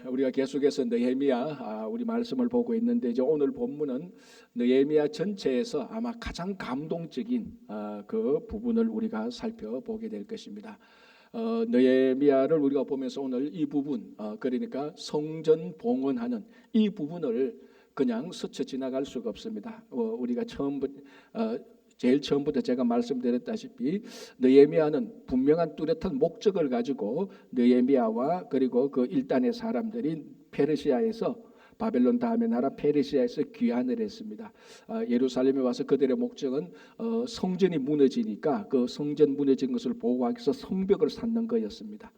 우리가 계속해서 느헤미야 우리 말씀을 보고 있는데 이제 오늘 본문은 느헤미야 전체에서 아마 가장 감동적인 그 부분을 우리가 살펴보게 될 것입니다. 느헤미야를 우리가 보면서 오늘 이 부분 그러니까 성전 봉헌하는 이 부분을 그냥 스쳐 지나갈 수가 없습니다. 우리가 제일 처음부터 제가 말씀드렸다시피 느헤미야는 분명한 뚜렷한 목적을 가지고 느헤미야와 그리고 그 일단의 사람들이 페르시아에서 바벨론 다음의 나라 페르시아에서 귀환을 했습니다. 예루살렘에 와서 그들의 목적은 성전이 무너지니까 그 성전 무너진 것을 보호하기 위해서 성벽을 쌓는 거였습니다.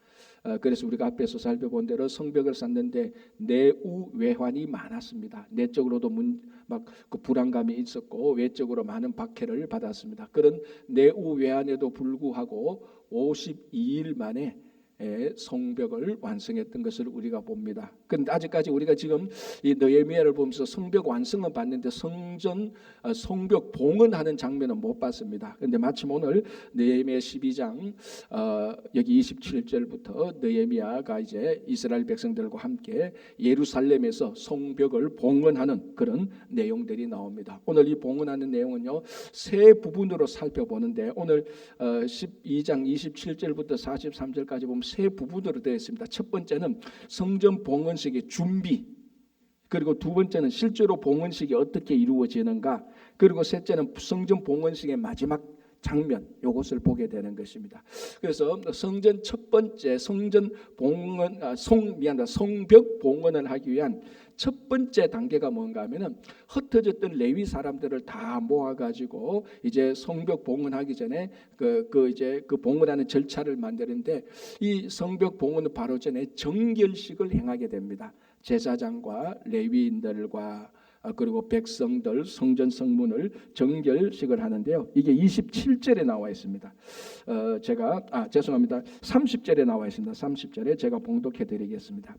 그래서 우리가 앞에서 살펴본 대로 성벽을 쌓는데 내우 외환이 많았습니다. 내적으로도 막 그 불안감이 있었고 외적으로 많은 박해를 받았습니다. 그런 내우 외환에도 불구하고 52일 만에 성벽을 완성했던 것을 우리가 봅니다. 그런데 아직까지 우리가 지금 이 느헤미야를 보면서 성벽 완성은 봤는데 성벽 봉헌하는 장면은 못 봤습니다. 그런데 마침 오늘 느헤미야 12장 여기 27절부터 느헤미야가 이제 이스라엘 백성들과 함께 예루살렘에서 성벽을 봉헌하는 그런 내용들이 나옵니다. 오늘 이 봉헌하는 내용은요 세 부분으로 살펴보는데 오늘 12장 27절부터 43절까지 보면 세 부분으로 되어 있습니다. 첫 번째는 성전 봉헌식의 준비, 그리고 두 번째는 실제로 봉헌식이 어떻게 이루어지는가, 그리고 셋째는 성전 봉헌식의 마지막 장면, 이것을 보게 되는 것입니다. 그래서 성전 첫 번째 성벽 봉헌을 하기 위한 첫 번째 단계가 뭔가 하면은 흩어졌던 레위 사람들을 다 모아가지고 이제 성벽 봉헌하기 전에 그 봉헌하는 절차를 만드는데 이 성벽 봉헌은 바로 전에 정결식을 행하게 됩니다. 제사장과 레위인들과 그리고 백성들 성전 성문을 정결식을 하는데요. 이게 27절에 나와 있습니다. 죄송합니다. 30절에 나와 있습니다. 30절에 제가 봉독해 드리겠습니다.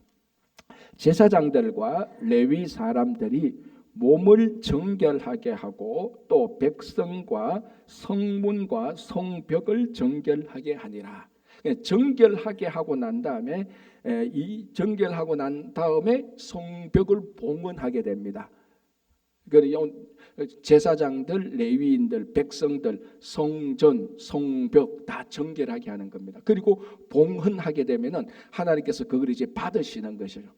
제사장들과 레위 사람들이 몸을 정결하게 하고 또 백성과 성문과 성벽을 정결하게 하니라. 정결하게 하고 난 다음에 정결하고 난 다음에 성벽을 봉헌하게 됩니다. 제사장들, 레위인들, 백성들, 성전, 성벽 다 정결하게 하는 겁니다. 그리고 봉헌하게 되면은 하나님께서 그걸 이제 받으시는 것이죠.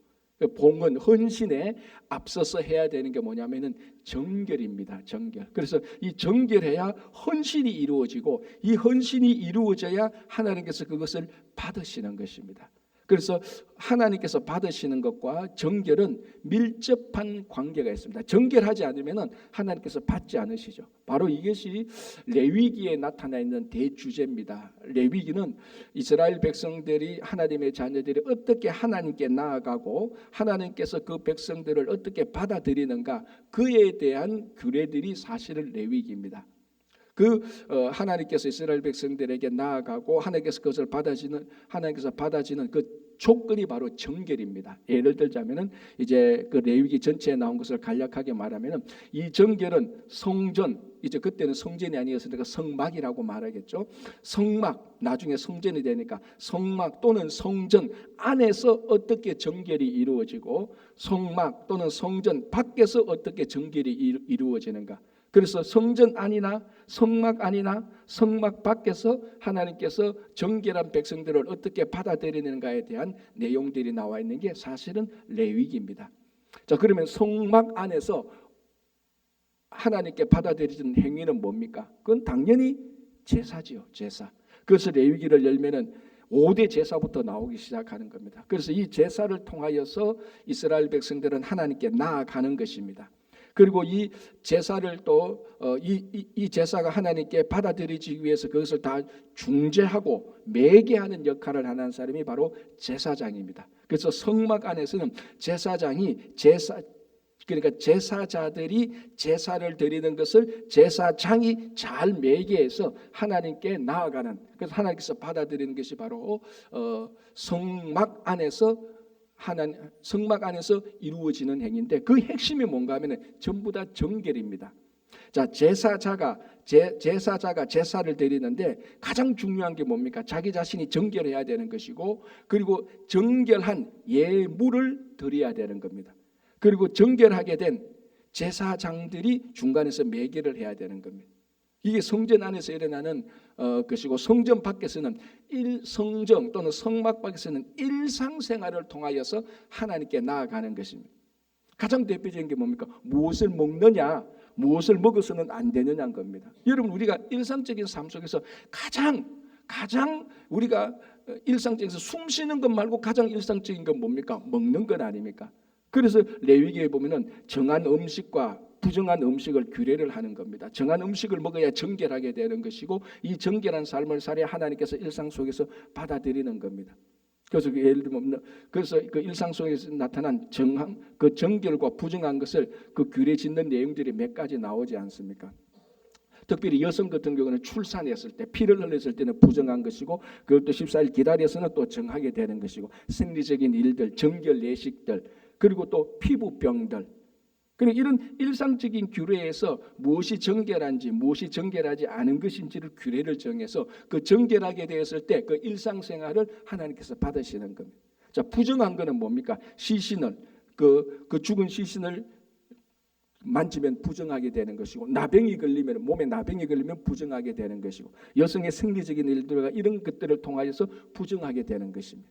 봉헌, 헌신에 앞서서 해야 되는 게 뭐냐면은 정결입니다. 정결. 그래서 이 정결해야 헌신이 이루어지고 이 헌신이 이루어져야 하나님께서 그것을 받으시는 것입니다. 그래서 하나님께서 받으시는 것과 정결은 밀접한 관계가 있습니다. 정결하지 않으면 하나님께서 받지 않으시죠. 바로 이것이 레위기에 나타나 있는 대주제입니다. 레위기는 이스라엘 백성들이 하나님의 자녀들이 어떻게 하나님께 나아가고 하나님께서 그 백성들을 어떻게 받아들이는가, 그에 대한 규례들이 사실은 레위기입니다. 하나님께서 이스라엘 백성들에게 나아가고 하나님께서 그것을 받아지는 그 조건이 바로 정결입니다. 예를 들자면은 이제 그 레위기 전체에 나온 것을 간략하게 말하면은 이 정결은 성전, 이제 그때는 성전이 아니었으니까 성막이라고 말하겠죠. 성막, 나중에 성전이 되니까 성막 또는 성전 안에서 어떻게 정결이 이루어지고 성막 또는 성전 밖에서 어떻게 정결이 이루어지는가. 그래서 성전 안이나 성막 안이나 성막 밖에서 하나님께서 정결한 백성들을 어떻게 받아들이는가에 대한 내용들이 나와 있는 게 사실은 레위기입니다. 자, 그러면 성막 안에서 하나님께 받아들이는 행위는 뭡니까? 그건 당연히 제사지요. 제사. 그래서 레위기를 열면은 5대 제사부터 나오기 시작하는 겁니다. 그래서 이 제사를 통하여서 이스라엘 백성들은 하나님께 나아가는 것입니다. 그리고 이 제사를 또 이 제사가 하나님께 받아들이기 위해서 그것을 다 중재하고 매개하는 역할을 하는 사람이 바로 제사장입니다. 그래서 성막 안에서는 그러니까 제사자들이 제사를 드리는 것을 제사장이 잘 매개해서 하나님께 나아가는, 그래서 하나님께서 받아들이는 것이 바로 성막 안에서 이루어지는 행위인데 그 핵심이 뭔가 하면 전부 다 정결입니다. 자, 제사자가 제사를 드리는데 가장 중요한 게 뭡니까? 자기 자신이 정결해야 되는 것이고, 그리고 정결한 예물을 드려야 되는 겁니다. 그리고 정결하게 된 제사장들이 중간에서 매개를 해야 되는 겁니다. 이게 성전 안에서 일어나는 것이고, 성전 밖에서는 성정 또는 성막 밖에서는 일상생활을 통하여서 하나님께 나아가는 것입니다. 가장 대표적인 게 뭡니까? 무엇을 먹느냐, 무엇을 먹어서는 안 되느냐는 겁니다. 여러분, 우리가 일상적인 삶 속에서 가장 우리가 일상적에서 숨 쉬는 것 말고 가장 일상적인 건 뭡니까? 먹는 것 아닙니까? 그래서 레위기에 보면은 정한 음식과 부정한 음식을 규례를 하는 겁니다. 정한 음식을 먹어야 정결하게 되는 것이고, 이 정결한 삶을 살아야 하나님께서 일상 속에서 받아들이는 겁니다. 그래서 예를 들면, 그래서 그 일상 속에서 나타난 그 정결과 부정한 것을 그 규례 짓는 내용들이 몇 가지 나오지 않습니까? 특별히 여성 같은 경우는 출산했을 때, 피를 흘렸을 때는 부정한 것이고, 그것도 14일 기다려서는 또 정하게 되는 것이고, 생리적인 일들, 정결 내식들, 그리고 또 피부병들, 그리고 이런 일상적인 규례에서 무엇이 정결한지 무엇이 정결하지 않은 것인지를 규례를 정해서 그 정결하게 되었을 때 그 일상생활을 하나님께서 받으시는 겁니다. 자, 부정한 거는 뭡니까? 시신을 그 죽은 시신을 만지면 부정하게 되는 것이고, 나병이 걸리면, 몸에 나병이 걸리면 부정하게 되는 것이고, 여성의 생리적인 일들과 이런 것들을 통하여서 부정하게 되는 것입니다.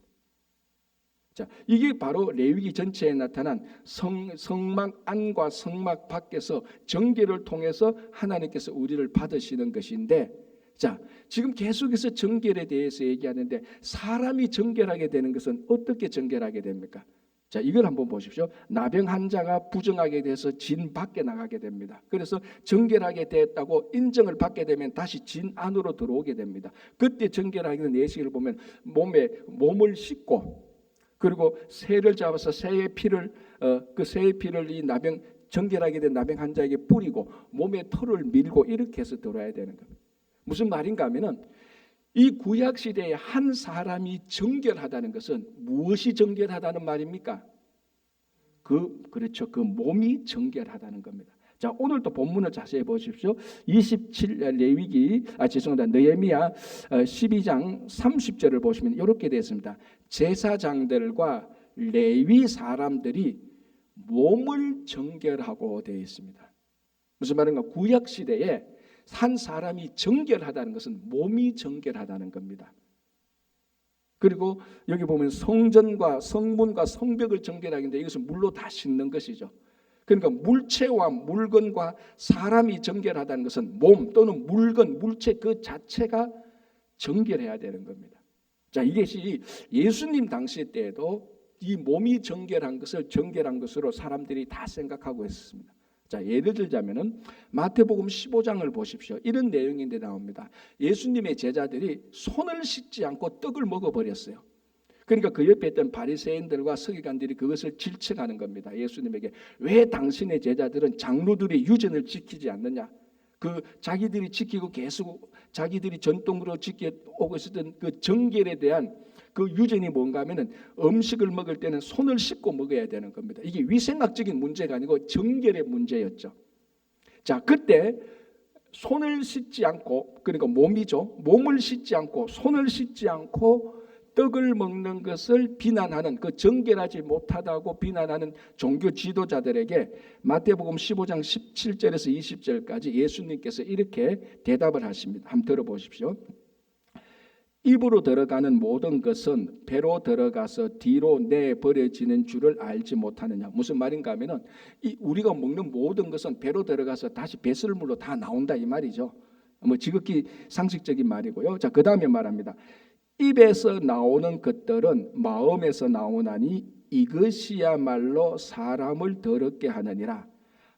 자, 이게 바로 레위기 전체에 나타난 성막 안과 성막 밖에서 정결을 통해서 하나님께서 우리를 받으시는 것인데, 자, 지금 계속해서 정결에 대해서 얘기하는데, 사람이 정결하게 되는 것은 어떻게 정결하게 됩니까? 자, 이걸 한번 보십시오. 나병 환자가 부정하게 돼서 진 밖에 나가게 됩니다. 그래서 정결하게 됐다고 인정을 받게 되면 다시 진 안으로 들어오게 됩니다. 그때 정결하게 된 예식을 보면 몸을 씻고, 그리고 새를 잡아서 새의 피를 이 나병 정결하게 된 나병 환자에게 뿌리고 몸에 털을 밀고 이렇게 해서 들어야 되는 겁니다. 무슨 말인가 하면은, 이 구약 시대에 한 사람이 정결하다는 것은 무엇이 정결하다는 말입니까? 그렇죠. 그 몸이 정결하다는 겁니다. 자, 오늘도 본문을 자세히 보십시오. 27 느헤미야 12장 30절을 보시면 이렇게 되어 있습니다. 제사장들과 레위 사람들이 몸을 정결하고 되어 있습니다. 무슨 말인가? 구약 시대에 한 사람이 정결하다는 것은 몸이 정결하다는 겁니다. 그리고 여기 보면 성전과 성문과 성벽을 정결하게 하는데, 이것은 물로 다 씻는 것이죠. 그러니까 물체와 물건과 사람이 정결하다는 것은 몸 또는 물건, 물체 그 자체가 정결해야 되는 겁니다. 자, 이것이 예수님 당시 때에도 이 몸이 정결한 것을 정결한 것으로 사람들이 다 생각하고 있었습니다. 자, 예를 들자면은 마태복음 15장을 보십시오. 이런 내용인데 나옵니다. 예수님의 제자들이 손을 씻지 않고 떡을 먹어버렸어요. 그러니까 그 옆에 있던 바리새인들과 서기관들이 그것을 질책하는 겁니다. 예수님에게 왜 당신의 제자들은 장로들의 유전을 지키지 않느냐? 그 자기들이 지키고 계속 자기들이 전통으로 지켜오고 있었던 그 정결에 대한 그 유전이 뭔가 하면은 음식을 먹을 때는 손을 씻고 먹어야 되는 겁니다. 이게 위생학적인 문제가 아니고 정결의 문제였죠. 자, 그때 손을 씻지 않고, 그러니까 몸이죠. 몸을 씻지 않고 손을 씻지 않고 떡을 먹는 것을 비난하는, 그 정결하지 못하다고 비난하는 종교 지도자들에게 마태복음 15장 17절에서 20절까지 예수님께서 이렇게 대답을 하십니다. 한번 들어보십시오. 입으로 들어가는 모든 것은 배로 들어가서 뒤로 내버려지는 줄을 알지 못하느냐. 무슨 말인가 하면은, 우리가 먹는 모든 것은 배로 들어가서 다시 배설물로 다 나온다 이 말이죠. 뭐 지극히 상식적인 말이고요. 자, 그 다음에 말합니다. 입에서 나오는 것들은 마음에서 나오나니 이것이야말로 사람을 더럽게 하느니라.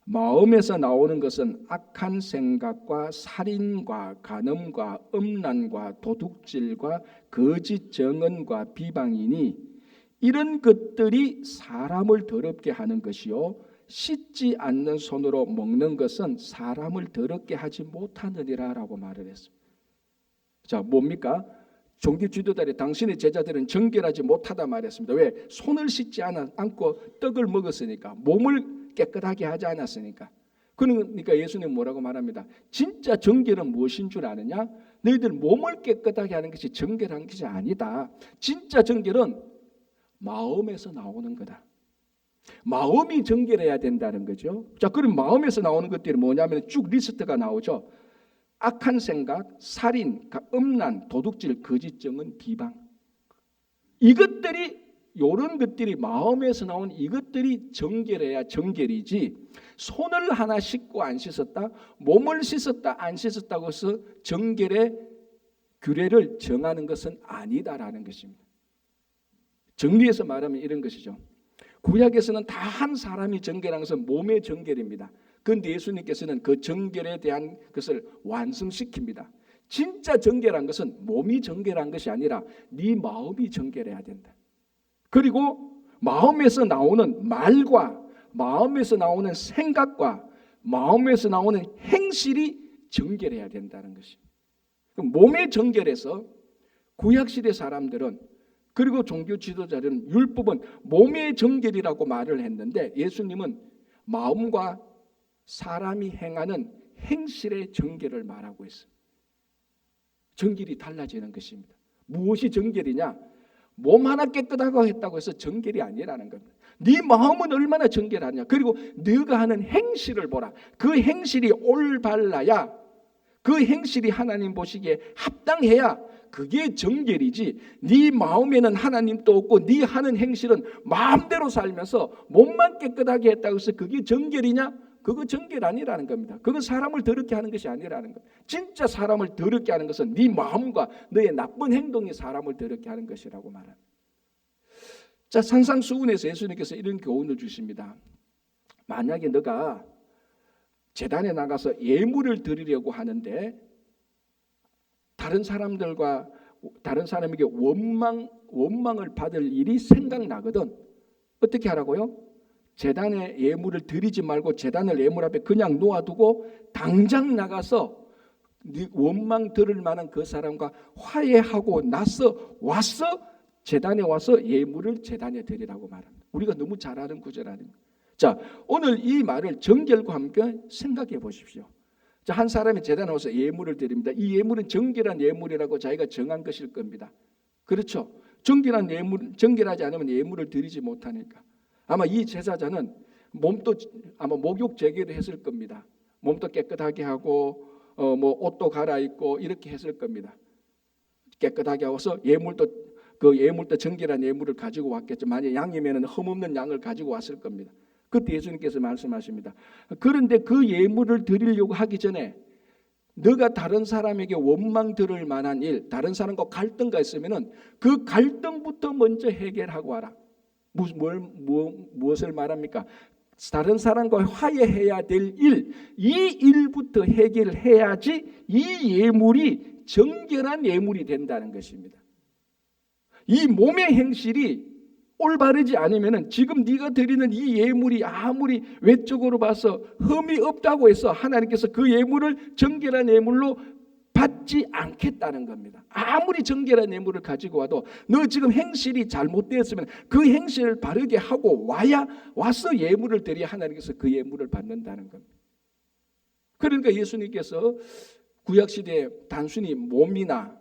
마음에서 나오는 것은 악한 생각과 살인과 간음과 음란과 도둑질과 거짓 정언과 비방이니 이런 것들이 사람을 더럽게 하는 것이요 씻지 않는 손으로 먹는 것은 사람을 더럽게 하지 못하느니라 라고 말을 했습니다. 자, 뭡니까? 종교 지도자들이 당신의 제자들은 정결하지 못하다 말했습니다. 왜? 손을 씻지 않고 떡을 먹었으니까, 몸을 깨끗하게 하지 않았으니까. 그러니까 예수님 뭐라고 말합니다. 진짜 정결은 무엇인 줄 아느냐? 너희들 몸을 깨끗하게 하는 것이 정결한 것이 아니다. 진짜 정결은 마음에서 나오는 거다. 마음이 정결해야 된다는 거죠. 자, 그럼 마음에서 나오는 것들이 뭐냐면 쭉 리스트가 나오죠. 악한 생각, 살인, 음란, 도둑질, 거짓증언, 비방. 이런 것들이 마음에서 나온 이것들이 정결해야 정결이지, 손을 하나 씻고 안 씻었다, 몸을 씻었다 안 씻었다고 해서 정결의 규례를 정하는 것은 아니다라는 것입니다. 정리해서 말하면 이런 것이죠. 구약에서는 다 한 사람이 정결한 것은 몸의 정결입니다. 그런데 예수님께서는 그 정결에 대한 것을 완성시킵니다. 진짜 정결한 것은 몸이 정결한 것이 아니라 네 마음이 정결해야 된다. 그리고 마음에서 나오는 말과 마음에서 나오는 생각과 마음에서 나오는 행실이 정결해야 된다는 것입니다. 몸의 정결에서 구약시대 사람들은, 그리고 종교 지도자들은 율법은 몸의 정결이라고 말을 했는데 예수님은 마음과 사람이 행하는 행실의 정결을 말하고 있습니다. 정결이 달라지는 것입니다. 무엇이 정결이냐? 몸 하나 깨끗하고 했다고 해서 정결이 아니라는 겁니다. 네 마음은 얼마나 정결하냐. 그리고 네가 하는 행실을 보라. 그 행실이 올바라야, 그 행실이 하나님 보시기에 합당해야 그게 정결이지, 네 마음에는 하나님도 없고 네 하는 행실은 마음대로 살면서 몸만 깨끗하게 했다고 해서 그게 정결이냐? 그거 정결 아니라는 겁니다. 그거 사람을 더럽게 하는 것이 아니라는 겁니다. 진짜 사람을 더럽게 하는 것은 네 마음과 너의 나쁜 행동이 사람을 더럽게 하는 것이라고 말합니다. 자, 산상수훈에서 예수님께서 이런 교훈을 주십니다. 만약에 너가 제단에 나가서 예물을 드리려고 하는데 다른 사람에게 원망을 받을 일이 생각나거든. 어떻게 하라고요? 제단에 예물을 드리지 말고 제단을 예물 앞에 그냥 놓아두고 당장 나가서 원망 들을 만한 그 사람과 화해하고 와서 제단에 와서 예물을 제단에 드리라고 말합니다. 우리가 너무 잘 아는 구절 아닙니까? 자, 오늘 이 말을 정결과 함께 생각해 보십시오. 자, 한 사람이 제단에 와서 예물을 드립니다. 이 예물은 정결한 예물이라고 자기가 정한 것일 겁니다. 그렇죠? 정결하지 않으면 예물을 드리지 못하니까. 아마 이 제사자는 몸도 아마 목욕 제기를 했을 겁니다. 몸도 깨끗하게 하고 옷도 갈아입고 이렇게 했을 겁니다. 깨끗하게 하고서 예물도 정결한 예물을 가지고 왔겠죠. 만약 양이면은 흠없는 양을 가지고 왔을 겁니다. 그때 예수님께서 말씀하십니다. 그런데 그 예물을 드리려고 하기 전에 너가 다른 사람에게 원망 들을 만한 일, 다른 사람과 갈등가 있으면은 그 갈등부터 먼저 해결하고 와라. 무엇을 말합니까? 다른 사람과 화해해야 될 일, 이 일부터 해결해야지 이 예물이 정결한 예물이 된다는 것입니다. 이 몸의 행실이 올바르지 않으면은 지금 네가 드리는 이 예물이 아무리 외적으로 봐서 흠이 없다고 해서 하나님께서 그 예물을 정결한 예물로 받지 않겠다는 겁니다. 아무리 정결한 예물을 가지고 와도 너 지금 행실이 잘못되었으면 그 행실을 바르게 하고 와서 예물을 드려야 하나님께서 그 예물을 받는다는 겁니다. 그러니까 예수님께서 구약시대에 단순히 몸이나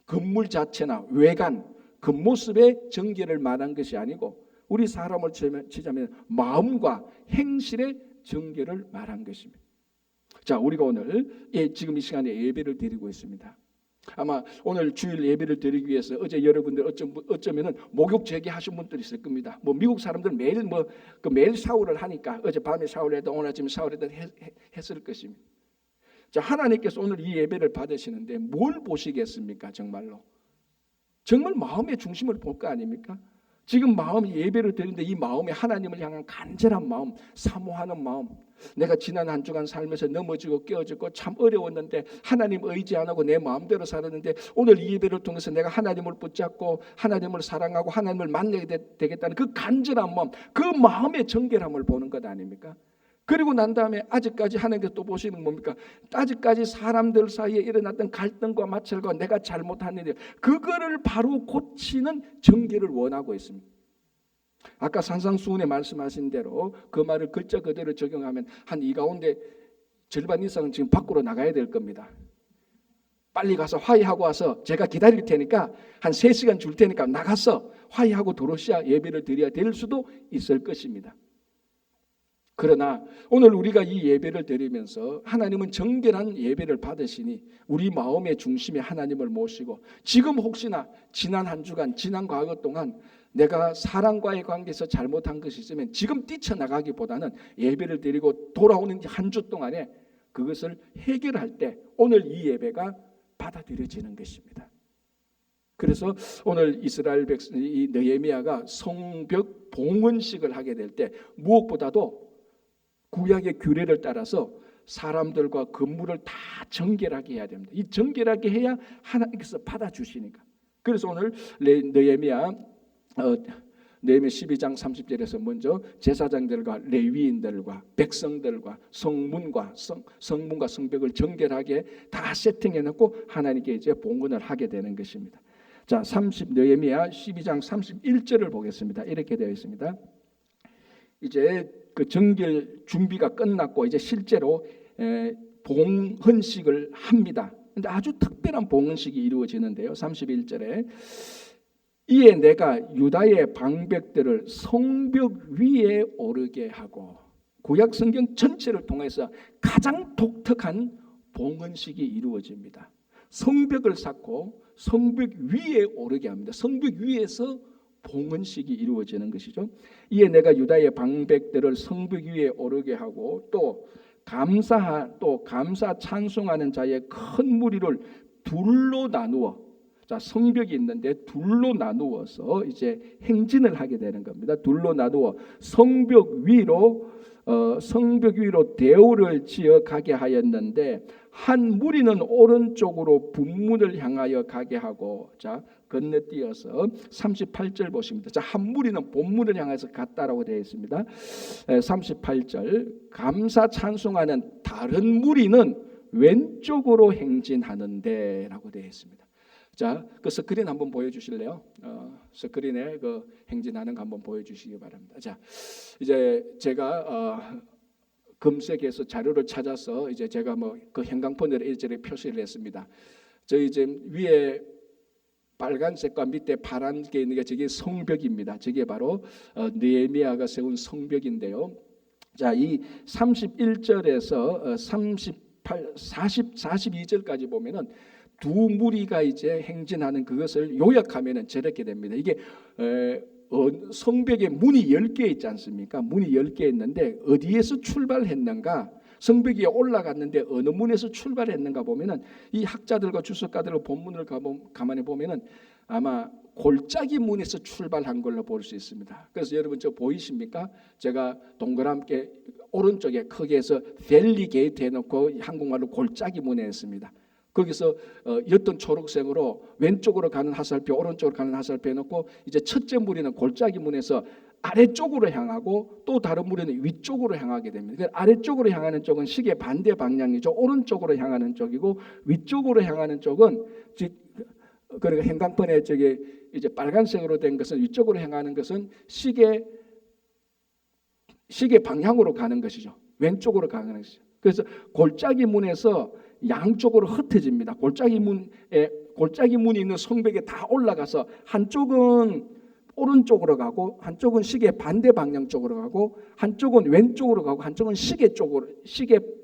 건물 자체나 외관, 겉모습의 정결을 말한 것이 아니고 우리 사람을 치자면 마음과 행실의 정결을 말한 것입니다. 자, 우리가 오늘 지금 이 시간에 예배를 드리고 있습니다. 아마 오늘 주일 예배를 드리기 위해서 어제 여러분들 어쩌면은 목욕 재개하신 분들이 있을 겁니다. 미국 사람들 매일 샤워를 하니까 어젯밤에 샤워를 해도 오늘 아침에 샤워를 해도 했을 것입니다. 자, 하나님께서 오늘 이 예배를 받으시는데 뭘 보시겠습니까? 정말 마음의 중심을 볼 거 아닙니까? 지금 마음이 예배를 드리는데 이 마음에 하나님을 향한 간절한 마음, 사모하는 마음. 내가 지난 한 주간 살면서 넘어지고 깨어지고 참 어려웠는데 하나님 의지 안 하고 내 마음대로 살았는데 오늘 이 예배를 통해서 내가 하나님을 붙잡고 하나님을 사랑하고 하나님을 만나게 되겠다는 그 간절한 마음, 그 마음의 정결함을 보는 것 아닙니까? 그리고 난 다음에 아직까지 하나님께서 또 보시는 뭡니까? 아직까지 사람들 사이에 일어났던 갈등과 마찰과 내가 잘못한 일, 그거를 바로 고치는 정결을 원하고 있습니다. 아까 산상수훈에 말씀하신 대로 그 말을 글자 그대로 적용하면 한 이 가운데 절반 이상은 지금 밖으로 나가야 될 겁니다. 빨리 가서 화해하고 와서 제가 기다릴 테니까 한 3시간 줄 테니까 나가서 화해하고 도로시아 예배를 드려야 될 수도 있을 것입니다. 그러나 오늘 우리가 이 예배를 드리면서 하나님은 정결한 예배를 받으시니 우리 마음의 중심에 하나님을 모시고 지금 혹시나 지난 한 주간 지난 과거 동안 내가 사람과의 관계에서 잘못한 것이 있으면 지금 뛰쳐나가기보다는 예배를 드리고 돌아오는 한 주 동안에 그것을 해결할 때 오늘 이 예배가 받아들여지는 것입니다. 그래서 오늘 이스라엘 백성 이 느헤미야가 성벽 봉헌식을 하게 될 때 무엇보다도 구약의 규례를 따라서 사람들과 건물을 다 정결하게 해야 됩니다. 이 정결하게 해야 하나님께서 받아주시니까. 그래서 오늘 느헤미야 12장 30절에서 먼저 제사장들과 레위인들과 백성들과 성문과 성벽을 정결하게 다 세팅해 놓고 하나님께 이제 봉헌을 하게 되는 것입니다. 자, 느헤미야 12장 31절을 보겠습니다. 이렇게 되어 있습니다. 이제 그 정결 준비가 끝났고 이제 실제로 봉헌식을 합니다. 근데 아주 특별한 봉헌식이 이루어지는데요. 31절에 이에 내가 유다의 방백들을 성벽 위에 오르게 하고 구약 성경 전체를 통해서 가장 독특한 봉헌식이 이루어집니다. 성벽을 쌓고 성벽 위에 오르게 합니다. 성벽 위에서 봉헌식이 이루어지는 것이죠. 이에 내가 유다의 방백들을 성벽 위에 오르게 하고 또 감사 찬송하는 자의 큰 무리를 둘로 나누어 자, 성벽이 있는데 둘로 나누어서 이제 행진을 하게 되는 겁니다. 둘로 나누어 성벽 위로 대오를 지어 가게 하였는데 한 무리는 오른쪽으로 분문을 향하여 가게 하고 자 건너뛰어서 38절 보십니다. 자, 한 무리는 본문을 향해서 갔다라고 되어 있습니다. 38절 감사 찬송하는 다른 무리는 왼쪽으로 행진하는데라고 되어 있습니다. 자, 그 스크린 한번 보여주실래요? 스크린에 그 행진하는 거 한번 보여주시기 바랍니다. 자, 이제 제가 검색해서 자료를 찾아서 이제 제가 뭐 그 형광펜으로 일절에 표시를 했습니다. 저희 지금 위에 빨간색과 밑에 파란 게 있는 게 저게 성벽입니다. 저게 바로 느헤미야가 세운 성벽인데요. 자, 이 31절에서 42절까지 보면은 두 무리가 이제 행진하는 그것을 요약하면은 저렇게 됩니다. 이게 성벽에 문이 10개 있지 않습니까? 문이 10개 있는데 어디에서 출발했는가? 성벽 위에 올라갔는데 어느 문에서 출발했는가 보면은 이 학자들과 주석가들의 본문을 가만히 보면은 아마 골짜기 문에서 출발한 걸로 볼 수 있습니다. 그래서 여러분 저 보이십니까? 제가 동그랗게 오른쪽에 크게 해서 밸리 게이트 해놓고 한국말로 골짜기 문에 했습니다. 거기서 옅은 초록색으로 왼쪽으로 가는 화살표, 오른쪽으로 가는 화살표 해놓고 이제 첫째 무리는 골짜기 문에서 아래쪽으로 향하고 또 다른 무리는 위쪽으로 향하게 됩니다. 아래쪽으로 향하는 쪽은 시계 반대 방향이죠. 오른쪽으로 향하는 쪽이고 위쪽으로 향하는 쪽은 그러니까 형광펜에 저게 이제 빨간색으로 된 것은 위쪽으로 향하는 것은 시계 방향으로 가는 것이죠. 왼쪽으로 가는 것이죠. 그래서 골짜기 문에서 양쪽으로 흩어집니다. 골짜기 문이 있는 성벽에 다 올라가서 한쪽은 오른쪽으로 가고 한쪽은 시계 반대 방향 쪽으로 가고 한쪽은 왼쪽으로 가고 한쪽은 시계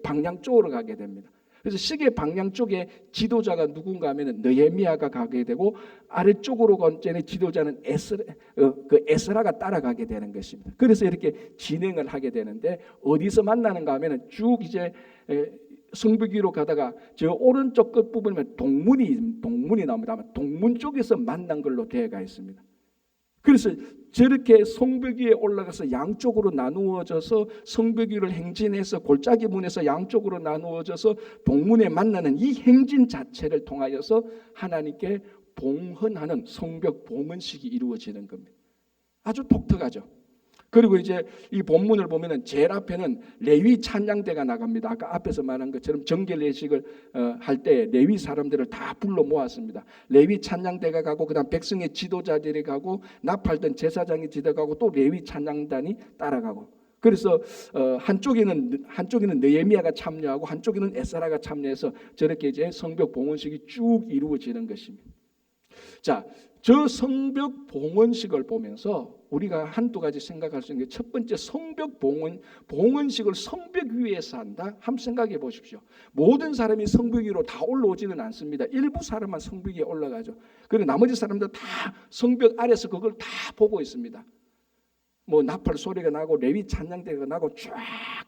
방향 쪽으로 가게 됩니다. 그래서 시계 방향 쪽에 지도자가 누군가 하면은 느헤미야가 가게 되고 아래쪽으로 건전에 지도자는 에스라가 따라가게 되는 것입니다. 그래서 이렇게 진행을 하게 되는데 어디서 만나는가 하면은 쭉 이제 성벽 위로 가다가 저 오른쪽 끝 부분에 동문이 나옵니다. 동문 쪽에서 만난 걸로 되어가 있습니다. 그래서 저렇게 성벽 위에 올라가서 양쪽으로 나누어져서 성벽 위를 행진해서 골짜기 문에서 양쪽으로 나누어져서 동문에 만나는 이 행진 자체를 통하여서 하나님께 봉헌하는 성벽 봉헌식이 이루어지는 겁니다. 아주 독특하죠. 그리고 이제 이 본문을 보면은 제일 앞에는 레위 찬양대가 나갑니다. 아까 앞에서 말한 것처럼 정결 예식을 할 때 레위 사람들을 다 불러 모았습니다. 레위 찬양대가 가고 그다음 백성의 지도자들이 가고 납할던 제사장이 지도가고 또 레위 찬양단이 따라가고. 그래서 한쪽에는 느헤미야가 참여하고 한쪽에는 에스라가 참여해서 저렇게 이제 성벽 봉헌식이 쭉 이루어지는 것입니다. 자, 저 성벽 봉헌식을 보면서 우리가 한두 가지 생각할 수 있는 게 첫 번째, 성벽 봉헌식을 성벽 위에서 한다? 한번 생각해 보십시오. 모든 사람이 성벽 위로 다 올라오지는 않습니다. 일부 사람만 성벽 위에 올라가죠. 그리고 나머지 사람들 다 성벽 아래서 그걸 다 보고 있습니다. 뭐 나팔 소리가 나고 레위 찬양대가 나고 쫙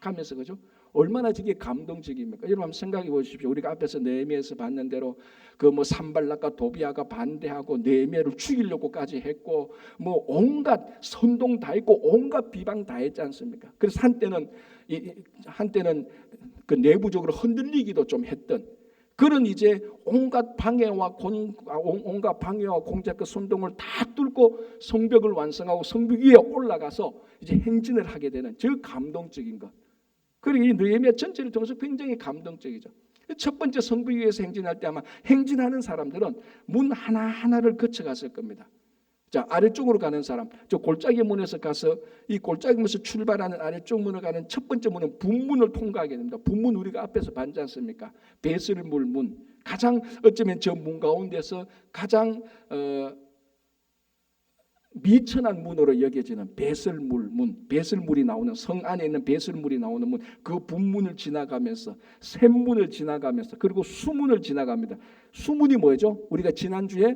하면서, 그죠? 얼마나 저게 감동적입니까? 여러분 한번 생각해 보십시오. 우리가 앞에서 느헤미야에서 봤는 대로 그 뭐 산발락과 도비아가 반대하고 느헤미야를 죽이려고까지 했고 뭐 온갖 선동 다 했고 온갖 비방 다 했지 않습니까? 그래서 한때는 그 내부적으로 흔들리기도 좀 했던 그런 이제 온갖 방해와 공작 그 선동을 다 뚫고 성벽을 완성하고 성벽 위에 올라가서 이제 행진을 하게 되는 저 감동적인 것. 그리고 이 느헤미야 전체를 통해서 굉장히 감동적이죠. 첫 번째 성벽 위에서 행진할 때 아마 행진하는 사람들은 문 하나하나를 거쳐갔을 겁니다. 자, 아래쪽으로 가는 사람, 저 골짜기 문에서 가서 이 골짜기 문에서 출발하는 아래쪽 문을 가는 첫 번째 문은 분문을 통과하게 됩니다. 분문 우리가 앞에서 봤지 않습니까? 베슬물 문, 가장 어쩌면 저 문 가운데서 가장 미천한 문으로 여겨지는 베슬물 문, 베슬물이 나오는 성 안에 있는 베슬물이 나오는 문, 그 분문을 지나가면서 샘문을 지나가면서 그리고 수문을 지나갑니다. 수문이 뭐죠? 우리가 지난주에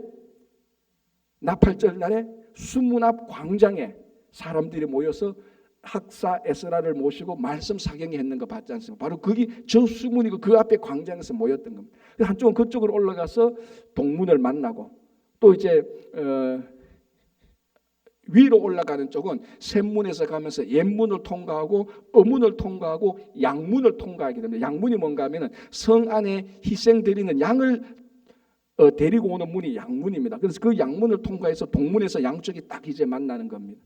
나팔절 날에 수문 앞 광장에 사람들이 모여서 학사 에스라를 모시고 말씀 사경에 했는 거 봤지 않습니까? 바로 거기 저 수문이고 그 앞에 광장에서 모였던 겁니다. 한쪽은 그쪽으로 올라가서 동문을 만나고 또 이제 위로 올라가는 쪽은 샘문에서 가면서 옛문을 통과하고 어문을 통과하고 양문을 통과하게 됩니다. 양문이 뭔가 하면은 성 안에 희생드리는 양을 데리고 오는 문이 양문입니다. 그래서 그 양문을 통과해서 동문에서 양쪽이 딱 이제 만나는 겁니다.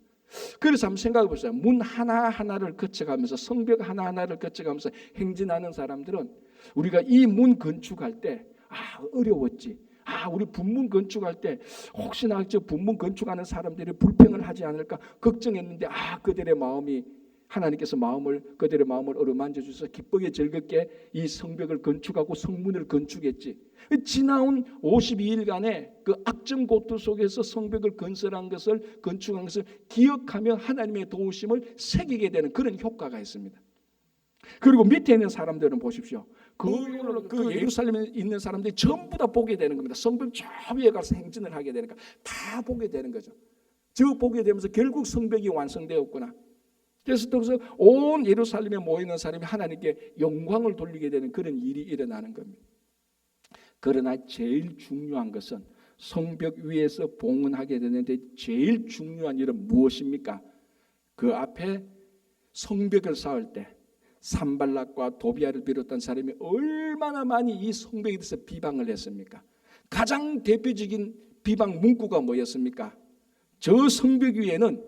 그래서 한번 생각해 보세요. 문 하나하나를 거쳐가면서 성벽 하나하나를 거쳐가면서 행진하는 사람들은 우리가 이 문 건축할 때 어려웠지. 우리 분문 건축할 때 혹시나 저 분문 건축하는 사람들이 불평을 하지 않을까 걱정했는데 그들의 마음이 하나님께서 그들의 마음을 어루만져 주셔서 기쁘게 즐겁게 이 성벽을 건축하고 성문을 건축했지. 지나온 52일간의 그 악정고투 속에서 성벽을 건축한 것을 기억하며 하나님의 도우심을 새기게 되는 그런 효과가 있습니다. 그리고 밑에 있는 사람들은 보십시오. 그 예루살렘에 있는 사람들이 전부 다 보게 되는 겁니다. 성벽 저 위에 가서 행진을 하게 되니까 다 보게 되는 거죠. 저 보게 되면서 결국 성벽이 완성되었구나. 그래서 온 예루살렘에 모이는 사람이 하나님께 영광을 돌리게 되는 그런 일이 일어나는 겁니다. 그러나 제일 중요한 것은 성벽 위에서 봉헌하게 되는데 제일 중요한 일은 무엇입니까? 그 앞에 성벽을 쌓을 때 산발락과 도비아를 비롯한 사람이 얼마나 많이 이 성벽에 대해서 비방을 했습니까? 가장 대표적인 비방 문구가 뭐였습니까? 저 성벽 위에는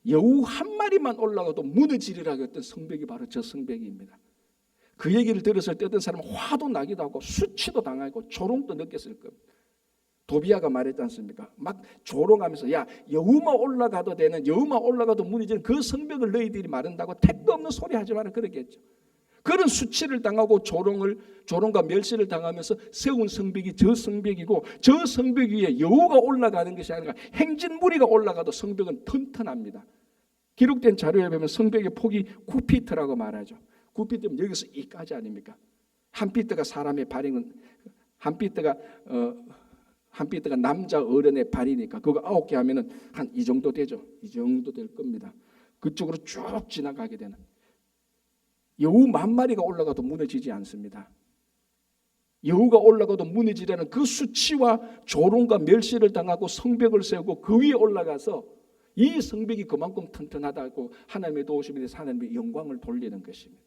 여우 한 마리만 올라가도 무너지리라고 했던 성벽이 바로 저 성벽입니다. 그 얘기를 들었을 때 어떤 사람은 화도 나기도 하고 수치도 당하고 조롱도 느꼈을 겁니다. 도비아가 말했지 않습니까? 막 조롱하면서 여우만 올라가도 되는, 여우만 올라가도 무너지는 그 성벽을 너희들이 마른다고 택도 없는 소리 하지 마라 그러겠죠. 그런 수치를 당하고 조롱과 멸시를 당하면서 세운 성벽이 저 성벽이고 저 성벽 위에 여우가 올라가는 것이 아니라 행진무리가 올라가도 성벽은 튼튼합니다. 기록된 자료에 보면 성벽의 폭이 9피트라고 말하죠. 9피트면 여기서 이까지 아닙니까? 한 피트가 사람의 발이면 한 피트가 남자 어른의 발이니까 그거 9개 하면은 한 이 정도 되죠. 이 정도 될 겁니다. 그쪽으로 쭉 지나가게 되는. 여우 10,000마리가 올라가도 무너지지 않습니다. 여우가 올라가도 무너지려는 그 수치와 조롱과 멸시를 당하고 성벽을 세우고 그 위에 올라가서 이 성벽이 그만큼 튼튼하다고 하나님의 도우심에 대해서 하나님의 영광을 돌리는 것입니다.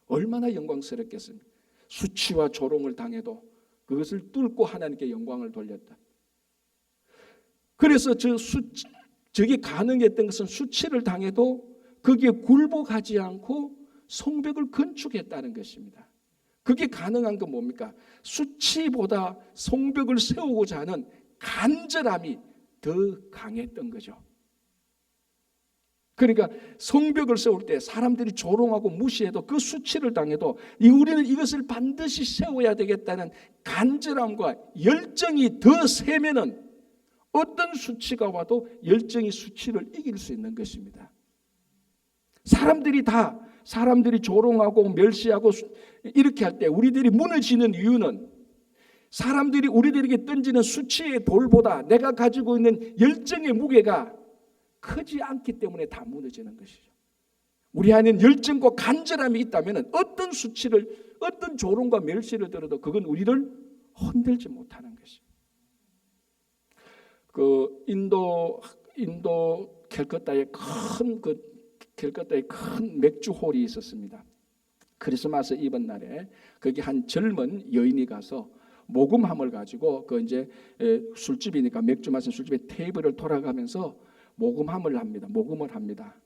얼마나 영광스럽겠습니까? 수치와 조롱을 당해도 그것을 뚫고 하나님께 영광을 돌렸다. 그래서 저게 가능했던 것은 수치를 당해도 거기에 굴복하지 않고 성벽을 건축했다는 것입니다. 그게 가능한 건 뭡니까? 수치보다 성벽을 세우고자 하는 간절함이 더 강했던 거죠. 그러니까 성벽을 세울 때 사람들이 조롱하고 무시해도 그 수치를 당해도 우리는 이것을 반드시 세워야 되겠다는 간절함과 열정이 더 세면은 어떤 수치가 와도 열정이 수치를 이길 수 있는 것입니다. 사람들이 조롱하고 멸시하고 이렇게 할 때 우리들이 무너지는 이유는 사람들이 우리들에게 던지는 수치의 돌보다 내가 가지고 있는 열정의 무게가 크지 않기 때문에 다 무너지는 것이죠. 우리 안에 열정과 간절함이 있다면 어떤 수치를, 어떤 조롱과 멸시를 들어도 그건 우리를 흔들지 못하는 것이죠. 그 인도 캘커타에 큰 맥주홀이 있었습니다. 크리스마스 이브 날에 거기 한 젊은 여인이 가서 모금함을 가지고 그 이제 술집이니까 맥주 마시는 술집에 테이블을 돌아가면서 모금을 합니다.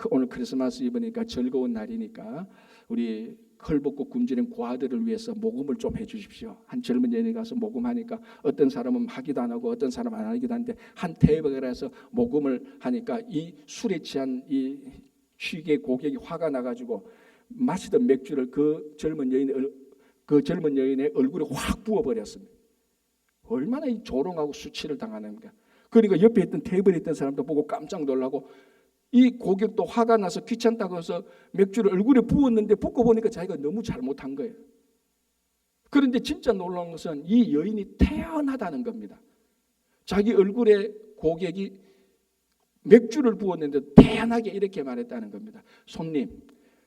오늘 크리스마스 이브니까 즐거운 날이니까 우리 헐벗고 굶주린 고아들을 위해서 모금을 좀 해주십시오. 한 젊은 여인이 가서 모금하니까 어떤 사람은 하기도 안 하고 어떤 사람은 안 하기도 하는데 한 테이블에서 모금을 하니까 이 술에 취한 이 취객 고객이 화가 나가지고 마시던 맥주를 그 젊은 여인의 얼굴에 확 부어버렸습니다. 얼마나 이 조롱하고 수치를 당하는가. 그러니까 옆에 있던 테이블에 있던 사람도 보고 깜짝 놀라고 이 고객도 화가 나서 귀찮다고 해서 맥주를 얼굴에 부었는데 붓고 보니까 자기가 너무 잘못한 거예요. 그런데 진짜 놀라운 것은 이 여인이 태연하다는 겁니다. 자기 얼굴에 고객이 맥주를 부었는데 태연하게 이렇게 말했다는 겁니다. 손님,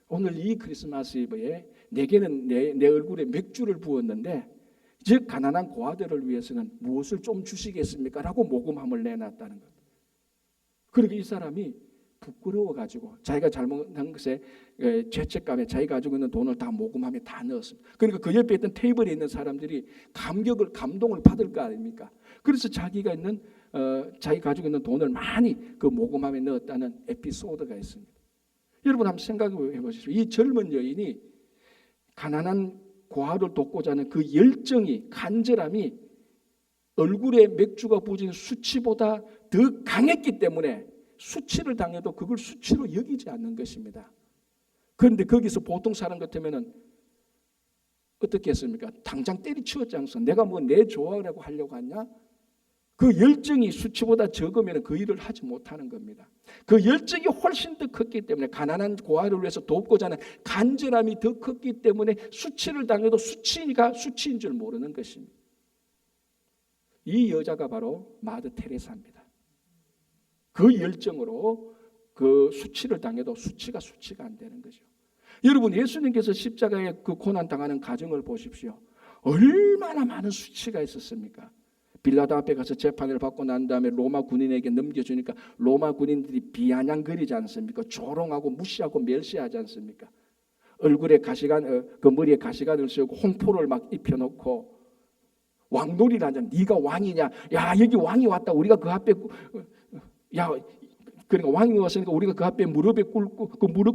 오늘 이 크리스마스 이브에 내게는 내 얼굴에 맥주를 부었는데 즉 가난한 고아들을 위해서는 무엇을 좀 주시겠습니까? 라고 모금함을 내놨다는 겁니다. 그러니까 이 사람이 부끄러워가지고 자기가 잘못한 것에 죄책감에 자기가 가지고 있는 돈을 다 모금함에 다 넣었습니다. 그러니까 그 옆에 있던 테이블에 있는 사람들이 감동을 받을 거 아닙니까? 그래서 자기가 가지고 있는 돈을 많이 그 모금함에 넣었다는 에피소드가 있습니다. 여러분 한번 생각해 보십시오. 이 젊은 여인이 가난한 고아를 돕고자 하는 그 열정이, 간절함이 얼굴에 맥주가 부어진 수치보다 더 강했기 때문에 수치를 당해도 그걸 수치로 여기지 않는 것입니다. 그런데 거기서 보통 사람 같으면 어떻게 했습니까? 당장 때리치웠지 않습니까? 내가 뭐 내 좋아라고 하려고 하냐? 그 열정이 수치보다 적으면 그 일을 하지 못하는 겁니다. 그 열정이 훨씬 더 컸기 때문에 가난한 고아를 위해서 돕고자 하는 간절함이 더 컸기 때문에 수치를 당해도 수치인 줄 모르는 것입니다. 이 여자가 바로 마더 테레사입니다. 그 열정으로 그 수치를 당해도 수치가 안 되는 거죠. 여러분 예수님께서 십자가에 그 고난 당하는 과정을 보십시오. 얼마나 많은 수치가 있었습니까? 빌라도 앞에 가서 재판을 받고 난 다음에 로마 군인에게 넘겨주니까 로마 군인들이 비아냥거리지 않습니까? 조롱하고 무시하고 멸시하지 않습니까? 얼굴에 그 머리에 가시관을 씌우고 홍포를 막 입혀놓고 왕놀이를 하잖아. 네가 왕이냐? 야 여기 왕이 왔다. 우리가 그 앞에 그러니까 왕이 왔으니까 우리가 그 앞에 무릎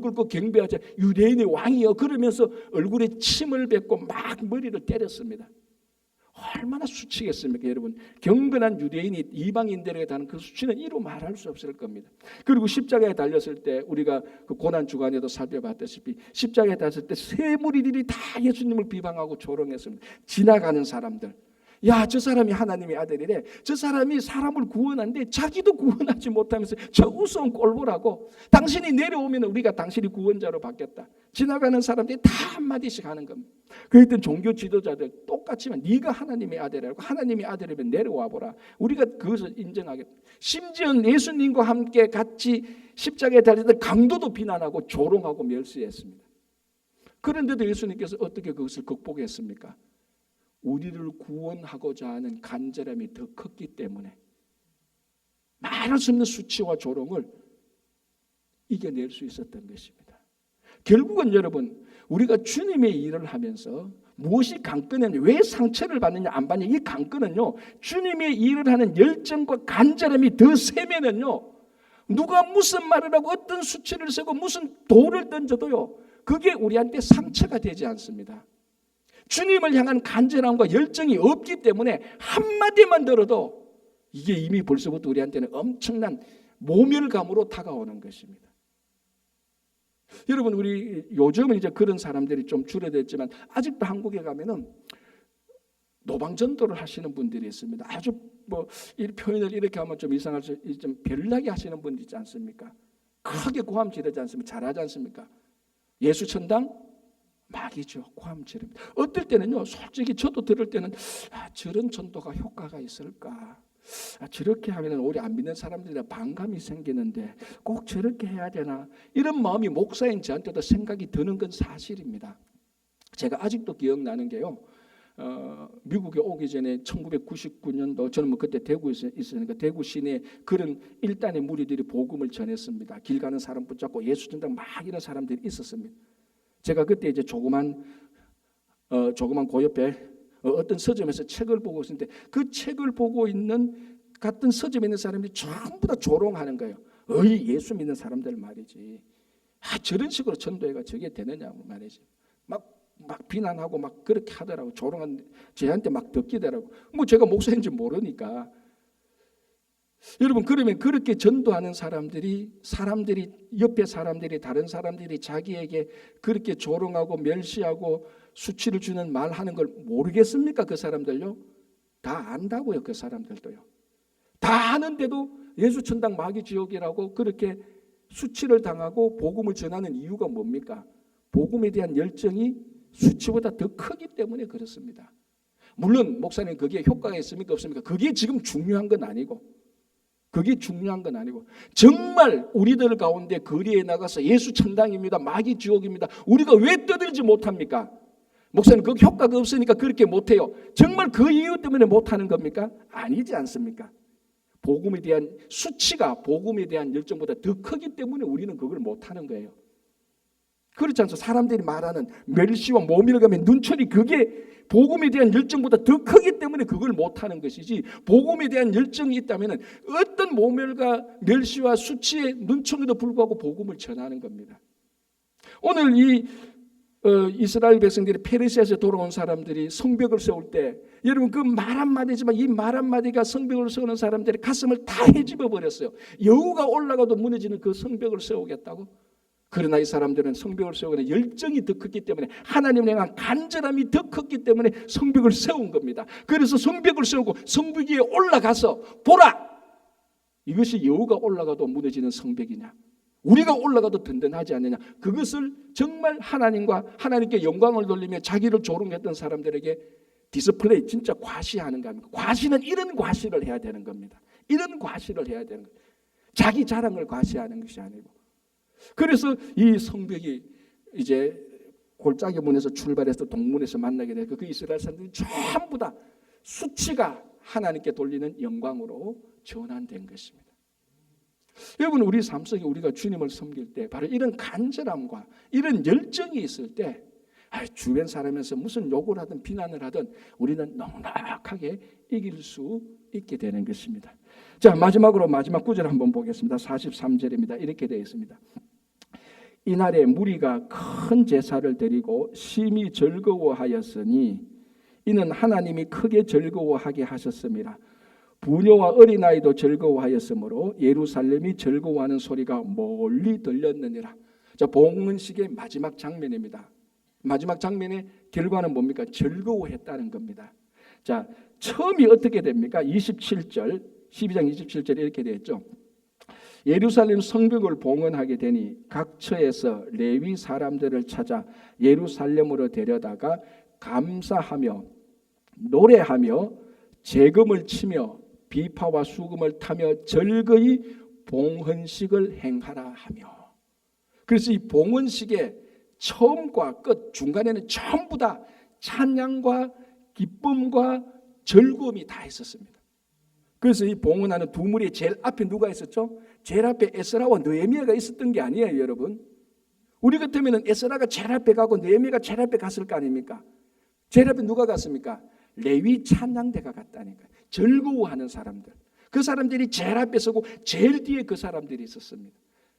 꿇고 경배하자. 유대인의 왕이여. 그러면서 얼굴에 침을 뱉고 막 머리를 때렸습니다. 얼마나 수치겠습니까, 여러분? 경건한 유대인이 이방인들에게 다는 그 수치는 이루 말할 수 없을 겁니다. 그리고 십자가에 달렸을 때 우리가 그 고난 주간에도 살펴봤다시피 십자가에 달렸을 때 세 무리들이 다 예수님을 비방하고 조롱했습니다. 지나가는 사람들. 야, 저 사람이 하나님의 아들이래. 저 사람이 사람을 구원하는데 자기도 구원하지 못하면서 저 우스운 꼴보라고. 당신이 내려오면 우리가 당신이 구원자로 바뀌었다. 지나가는 사람들이 다 한마디씩 하는 겁니다. 그랬던 종교 지도자들 똑같지만 네가 하나님의 아들이라고. 하나님의 아들이면 내려와 보라. 우리가 그것을 인정하겠다. 심지어 예수님과 함께 같이 십자가에 달렸던 강도도 비난하고 조롱하고 멸시했습니다. 그런데도 예수님께서 어떻게 그것을 극복했습니까? 우리를 구원하고자 하는 간절함이 더 컸기 때문에 말할 수 없는 수치와 조롱을 이겨낼 수 있었던 것입니다. 결국은 여러분 우리가 주님의 일을 하면서 무엇이 강건했냐, 왜 상처를 받느냐 안 받느냐, 이 강건은요 주님의 일을 하는 열정과 간절함이 더 세면은요 누가 무슨 말을 하고 어떤 수치를 세고 무슨 돌을 던져도요, 그게 우리한테 상처가 되지 않습니다. 주님을 향한 간절함과 열정이 없기 때문에 한마디만 들어도 이게 이미 벌써부터 우리한테는 엄청난 모멸감으로 다가오는 것입니다. 여러분, 우리 요즘은 이제 그런 사람들이 좀 줄어들었지만 아직도 한국에 가면은 노방전도를 하시는 분들이 있습니다. 아주 이 표현을 이렇게 하면 좀 이상할 수, 좀 별나게 하시는 분들 있지 않습니까? 크게 고함 지르지 않습니까? 잘하지 않습니까? 예수천당 막이죠. 고함 지릅니다. 어떨 때는요, 솔직히 저도 들을 때는 저런 전도가 효과가 있을까? 저렇게 하면 우리 안 믿는 사람들이 반감이 생기는데 꼭 저렇게 해야 되나? 이런 마음이 목사인 저한테도 생각이 드는 건 사실입니다. 제가 아직도 기억나는 게요, 미국에 오기 전에 1999년도 저는 그때 대구에 있으니까 대구 시내에 그런 일단의 무리들이 복음을 전했습니다. 길 가는 사람 붙잡고 예수 전당 막 이런 사람들이 있었습니다. 제가 그때 이제 조그만 그 옆에 어떤 서점에서 책을 보고 있었는데 그 책을 보고 있는 같은 서점에 있는 사람들이 전부 다 조롱하는 거예요. 예수 믿는 사람들 말이지. 저런 식으로 전도회가 저게 되느냐고 말이지. 막 비난하고 막 그렇게 하더라고. 조롱한 저한테 막 덕기더라고. 제가 목사인지 모르니까. 여러분, 그러면 그렇게 전도하는 사람들이 옆에 사람들이 다른 사람들이 자기에게 그렇게 조롱하고 멸시하고 수치를 주는 말하는 걸 모르겠습니까? 그 사람들요? 다 안다고요. 그 사람들도요. 다 아는데도 예수 천당 마귀 지옥이라고 그렇게 수치를 당하고 복음을 전하는 이유가 뭡니까? 복음에 대한 열정이 수치보다 더 크기 때문에 그렇습니다. 물론 목사님 그게 효과가 있습니까? 없습니까? 그게 지금 중요한 건 아니고 정말 우리들 가운데 거리에 나가서 예수 천당입니다, 마귀 지옥입니다, 우리가 왜 떠들지 못합니까? 목사님 그 효과가 없으니까 그렇게 못해요. 정말 그 이유 때문에 못하는 겁니까? 아니지 않습니까? 복음에 대한 수치가 복음에 대한 열정보다 더 크기 때문에 우리는 그걸 못하는 거예요. 그렇지 않습니까? 사람들이 말하는 멸시와 모멸감의 눈초리, 그게 복음에 대한 열정보다 더 크기 때문에 그걸 못하는 것이지, 복음에 대한 열정이 있다면 어떤 모멸과 멸시와 수치의 눈총에도 불구하고 복음을 전하는 겁니다. 오늘 이 이스라엘 백성들이 페르시아에서 돌아온 사람들이 성벽을 세울 때, 여러분 그 말 한마디지만 이 말 한마디가 성벽을 세우는 사람들의 가슴을 다 헤집어 버렸어요. 여우가 올라가도 무너지는 그 성벽을 세우겠다고? 그러나 이 사람들은 성벽을 세우는 열정이 더 컸기 때문에, 하나님을 향한 간절함이 더 컸기 때문에 성벽을 세운 겁니다. 그래서 성벽을 세우고 성벽 위에 올라가서 보라! 이것이 여우가 올라가도 무너지는 성벽이냐? 우리가 올라가도 든든하지 않느냐? 그것을 정말 하나님께 영광을 돌리며 자기를 조롱했던 사람들에게 디스플레이, 진짜 과시하는 겁니다. 과시는 이런 과시를 해야 되는 겁니다. 이런 과시를 해야 되는 겁니다. 자기 자랑을 과시하는 것이 아니고. 그래서 이 성벽이 이제 골짜기 문에서 출발해서 동문에서 만나게 되고, 그 이스라엘 사람들이 전부 다 수치가 하나님께 돌리는 영광으로 전환된 것입니다. 여러분, 우리 삶 속에 우리가 주님을 섬길 때 바로 이런 간절함과 이런 열정이 있을 때, 주변 사람에서 무슨 욕을 하든 비난을 하든 우리는 넉넉하게 이길 수 있게 되는 것입니다. 자, 마지막으로 마지막 구절 한번 보겠습니다. 43절입니다. 이렇게 되어 있습니다. 이날에 무리가 큰 제사를 드리고 심히 즐거워하였으니 이는 하나님이 크게 즐거워하게 하셨습니다. 부녀와 어린아이도 즐거워하였으므로 예루살렘이 즐거워하는 소리가 멀리 들렸느니라. 자, 봉헌식의 마지막 장면입니다. 마지막 장면의 결과는 뭡니까? 즐거워했다는 겁니다. 자, 처음이 어떻게 됩니까? 27절, 12장 27절에 이렇게 되어 있죠. 예루살렘 성벽을 봉헌하게 되니 각 처에서 레위 사람들을 찾아 예루살렘으로 데려다가 감사하며 노래하며 재금을 치며 비파와 수금을 타며 즐거이 봉헌식을 행하라 하며. 그래서 이 봉헌식의 처음과 끝, 중간에는 전부 다 찬양과 기쁨과 즐거움이 다 있었습니다. 그래서 이 봉헌하는 두 무리의 제일 앞에 누가 있었죠? 제일 앞에 에스라와 느헤미야가 있었던 게 아니에요, 여러분. 우리 같으면 에스라가 제일 앞에 가고 느헤미야가 제일 앞에 갔을 거 아닙니까? 제일 앞에 누가 갔습니까? 레위 찬양대가 갔다니까요. 즐거워하는 사람들. 그 사람들이 제일 앞에 서고 제일 뒤에 그 사람들이 있었습니다.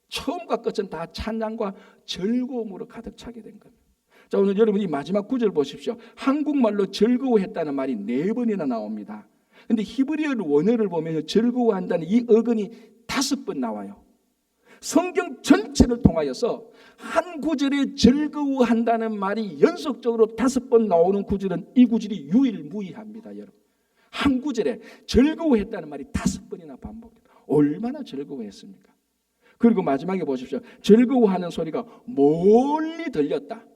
처음과 끝은 다 찬양과 즐거움으로 가득 차게 된 겁니다. 자, 오늘 여러분 이 마지막 구절 보십시오. 한국말로 즐거워했다는 말이 4번이나 나옵니다. 근데 히브리어 원어를 보면 즐거워한다는 이 어근이 5번 나와요. 성경 전체를 통하여서 한 구절에 즐거워한다는 말이 연속적으로 5번 나오는 구절은 이 구절이 유일무이합니다. 여러분, 한 구절에 즐거워했다는 말이 5번이나 반복돼요. 얼마나 즐거워했습니까? 그리고 마지막에 보십시오. 즐거워하는 소리가 멀리 들렸다.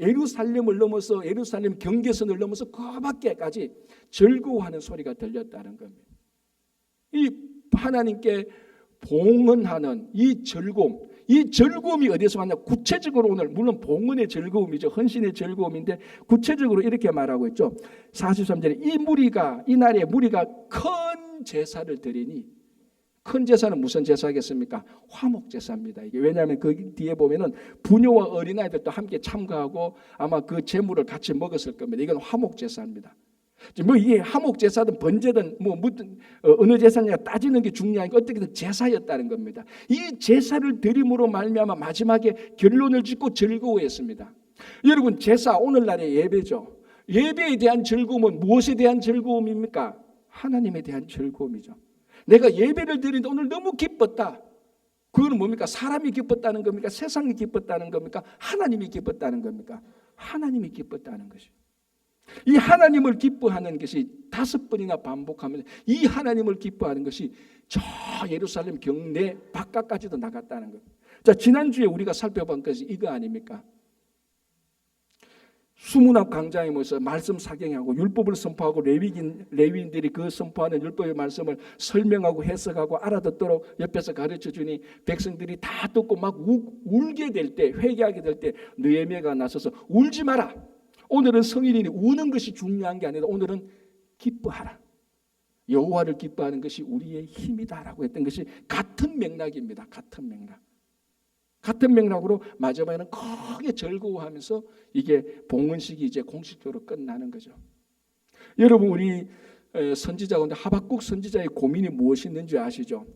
예루살렘을 넘어서 예루살렘 경계선을 넘어서 그 밖에까지 즐거워하는 소리가 들렸다는 겁니다. 이 하나님께 봉헌하는 이 즐거움이 어디서 왔냐? 구체적으로 오늘 물론 봉헌의 즐거움이죠. 헌신의 즐거움인데 구체적으로 이렇게 말하고 있죠. 43절에 이 날에 무리가 큰 제사를 드리니, 큰 제사는 무슨 제사겠습니까? 화목 제사입니다. 이게 왜냐하면 그 뒤에 보면은 부녀와 어린아이들도 함께 참가하고 아마 그 제물을 같이 먹었을 겁니다. 이건 화목 제사입니다. 뭐 이게 화목 제사든 번제든 뭐 어느 제사냐 따지는 게 중요한 게 어떻게든 제사였다는 겁니다. 이 제사를 드림으로 말미암아 마지막에 결론을 짓고 즐거워했습니다. 여러분, 제사 오늘날의 예배죠. 예배에 대한 즐거움은 무엇에 대한 즐거움입니까? 하나님에 대한 즐거움이죠. 내가 예배를 드리는데 오늘 너무 기뻤다. 그거는 뭡니까? 사람이 기뻤다는 겁니까? 세상이 기뻤다는 겁니까? 하나님이 기뻤다는 겁니까? 하나님이 기뻤다는 것이죠. 이 하나님을 기뻐하는 것이 5번이나 반복하면서 이 하나님을 기뻐하는 것이 저 예루살렘 경내 바깥까지도 나갔다는 겁니다. 자, 지난주에 우리가 살펴본 것이 이거 아닙니까? 수문학 강장에 모여서 말씀 사경하고 율법을 선포하고 레위인들이 그 선포하는 율법의 말씀을 설명하고 해석하고 알아듣도록 옆에서 가르쳐주니 백성들이 다 듣고 막 울게 될 때, 회개하게 될 때 느헤미야가 나서서 울지 마라. 오늘은 성일이니 우는 것이 중요한 게 아니라 오늘은 기뻐하라. 여호와를 기뻐하는 것이 우리의 힘이다라고 했던 것이 같은 맥락입니다. 같은 맥락으로 마지막에는 크게 즐거워하면서 이게 봉헌식이 이제 공식적으로 끝나는 거죠. 여러분, 우리 선지자 가운데 하박국 선지자의 고민이 무엇이 있는지 아시죠?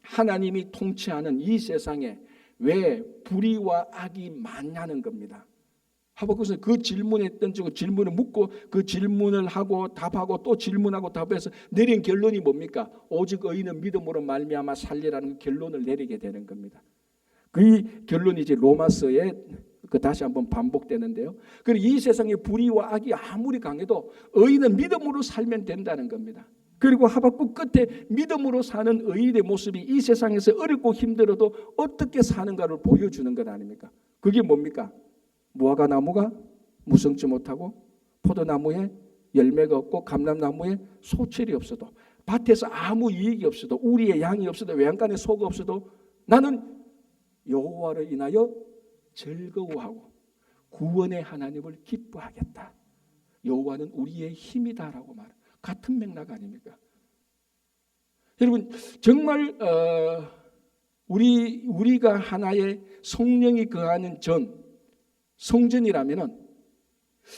하나님이 통치하는 이 세상에 왜 불의와 악이 많냐는 겁니다. 하박국은 그 질문에 던지고 질문을 묻고 그 질문을 하고 답하고 또 질문하고 답해서 내린 결론이 뭡니까? 오직 의인은 믿음으로 말미암아 살리라는 결론을 내리게 되는 겁니다. 그 결론이 이제 로마서에 다시 한번 반복되는데요. 그리고 이 세상의 불의와 악이 아무리 강해도 의인은 믿음으로 살면 된다는 겁니다. 그리고 하박국 끝에 믿음으로 사는 의인의 모습이 이 세상에서 어렵고 힘들어도 어떻게 사는가를 보여주는 것 아닙니까? 그게 뭡니까? 무화과 나무가 무성치 못하고 포도나무에 열매가 없고 감람나무에 소철이 없어도 밭에서 아무 이익이 없어도 우리의 양이 없어도 외양간에 소가 없어도 나는 여호와를 인하여 즐거워하고 구원의 하나님을 기뻐하겠다. 여호와는 우리의 힘이다라고 말해요. 같은 맥락 아닙니까? 여러분, 정말 우리가 하나의 성령이 거하는 성전이라면은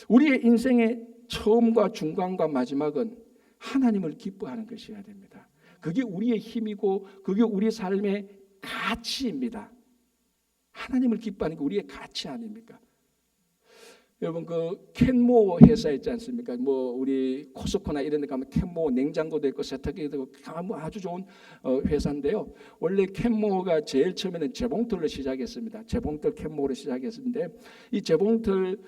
우리의 인생의 처음과 중간과 마지막은 하나님을 기뻐하는 것이어야 됩니다. 그게 우리의 힘이고 그게 우리 삶의 가치입니다. 하나님을 기뻐하는 게 우리의 가치 아닙니까? 여러분, 그 캔모 회사 있지 않습니까? 뭐 우리 코스코나 이런 데 가면 캔모 냉장고도 있고 세탁기도 있고 아주 좋은 회사인데요. 원래 캔모가 제일 처음에는 재봉틀로 시작했습니다. 재봉틀 캔모로 시작했는데 이 재봉틀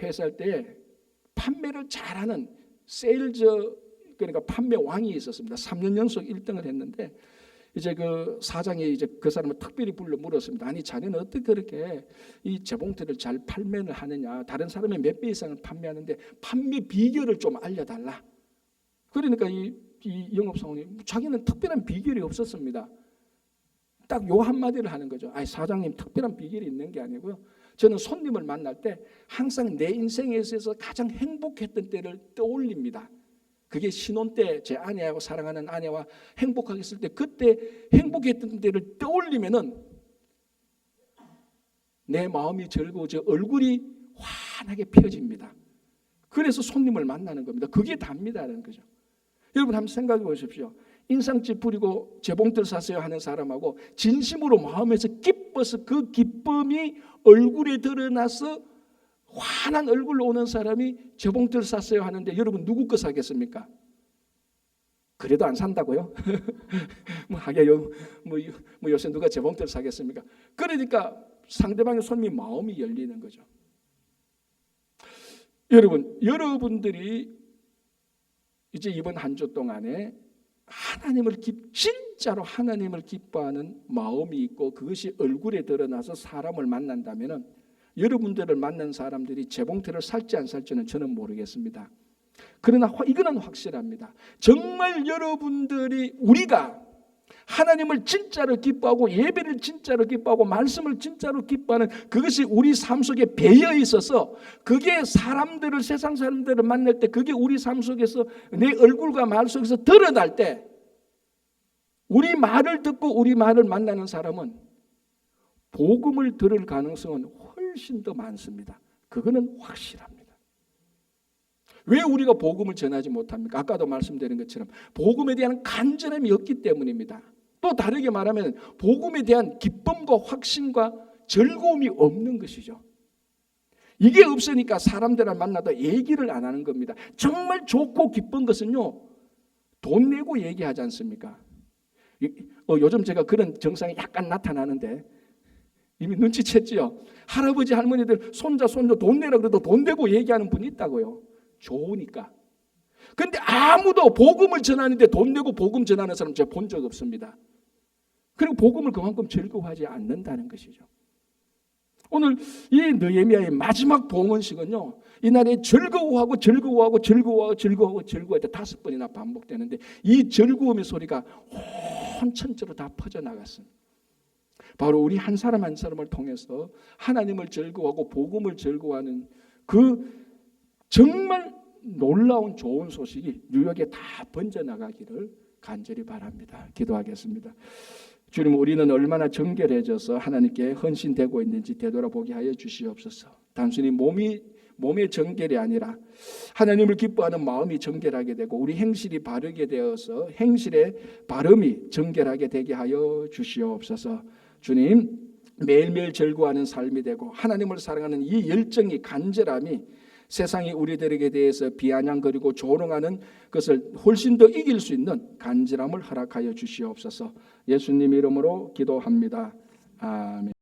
회사일 때 판매를 잘하는 세일즈, 그러니까 판매 왕이 있었습니다. 3년 연속 1등을 했는데 이제 그 사장이 이제 그 사람을 특별히 불러 물었습니다. 아니, 자네는 어떻게 그렇게 이 재봉틀을 잘 판매를 하느냐? 다른 사람의 몇 배 이상을 판매하는데 판매 비결을 좀 알려달라. 그러니까 이 영업사원이 자기는 특별한 비결이 없었습니다. 딱 요 한마디를 하는 거죠. 아니, 사장님, 특별한 비결이 있는 게 아니고요. 저는 손님을 만날 때 항상 내 인생에 있어서 가장 행복했던 때를 떠올립니다. 그게 신혼 때 제 아내하고 사랑하는 아내와 행복하게 있을 때 그때 행복했던 때를 떠올리면은 내 마음이 즐거워져 얼굴이 환하게 펴집니다. 그래서 손님을 만나는 겁니다. 그게 답니다라는 거죠. 여러분, 한번 생각해 보십시오. 인상 찌푸리고 재봉틀 샀어요 하는 사람하고 진심으로 마음에서 기뻐서 그 기쁨이 얼굴에 드러나서 환한 얼굴로 오는 사람이 재봉틀 샀어요 하는데 여러분 누구 거 사겠습니까? 그래도 안 산다고요? 뭐 요새 누가 재봉틀 사겠습니까? 그러니까 상대방의 손이 마음이 열리는 거죠. 여러분들이 이제 이번 한 주 동안에 진짜로 하나님을 기뻐하는 마음이 있고 그것이 얼굴에 드러나서 사람을 만난다면은 여러분들을 만난 사람들이 재봉틀을 살지 안 살지는 저는 모르겠습니다. 그러나 이거는 확실합니다. 정말 우리가 하나님을 진짜로 기뻐하고 예배를 진짜로 기뻐하고 말씀을 진짜로 기뻐하는 그것이 우리 삶 속에 배어 있어서 그게 세상 사람들을 만날 때 그게 우리 삶 속에서 내 얼굴과 말 속에서 드러날 때 우리 말을 듣고 우리 말을 만나는 사람은 복음을 들을 가능성은 훨씬 더 많습니다. 그거는 확실합니다. 왜 우리가 복음을 전하지 못합니까? 아까도 말씀드린 것처럼 복음에 대한 간절함이 없기 때문입니다. 또 다르게 말하면 복음에 대한 기쁨과 확신과 즐거움이 없는 것이죠. 이게 없으니까 사람들을 만나도 얘기를 안 하는 겁니다. 정말 좋고 기쁜 것은요, 돈 내고 얘기하지 않습니까? 요즘 제가 그런 증상이 약간 나타나는데 이미 눈치챘지요. 할아버지 할머니들 손자 손녀 돈 내라 그래도 돈 내고 얘기하는 분이 있다고요. 좋으니까. 그런데 아무도 복음을 전하는데 돈 내고 복음 전하는 사람 제가 본 적 없습니다. 그리고 복음을 그만큼 즐거워하지 않는다는 것이죠. 오늘 이 느헤미야의 마지막 봉헌식은요, 이날에 즐거워할 때 5번이나 반복되는데 이 즐거움의 소리가 온 천지로 다 퍼져나갔습니다. 바로 우리 한 사람 한 사람을 통해서 하나님을 즐거워하고 복음을 즐거워하는 그 정말 놀라운 좋은 소식이 뉴욕에 다 번져나가기를 간절히 바랍니다. 기도하겠습니다. 주님, 우리는 얼마나 정결해져서 하나님께 헌신되고 있는지 되돌아보게 하여 주시옵소서. 단순히 몸의 정결이 아니라 하나님을 기뻐하는 마음이 정결하게 되고 우리 행실이 바르게 되어서 행실의 바름이 정결하게 되게 하여 주시옵소서. 주님, 매일매일 즐거워하는 삶이 되고 하나님을 사랑하는 이 열정이 간절함이 세상이 우리들에게 대해서 비아냥거리고 조롱하는 것을 훨씬 더 이길 수 있는 간절함을 허락하여 주시옵소서. 예수님 이름으로 기도합니다. 아멘.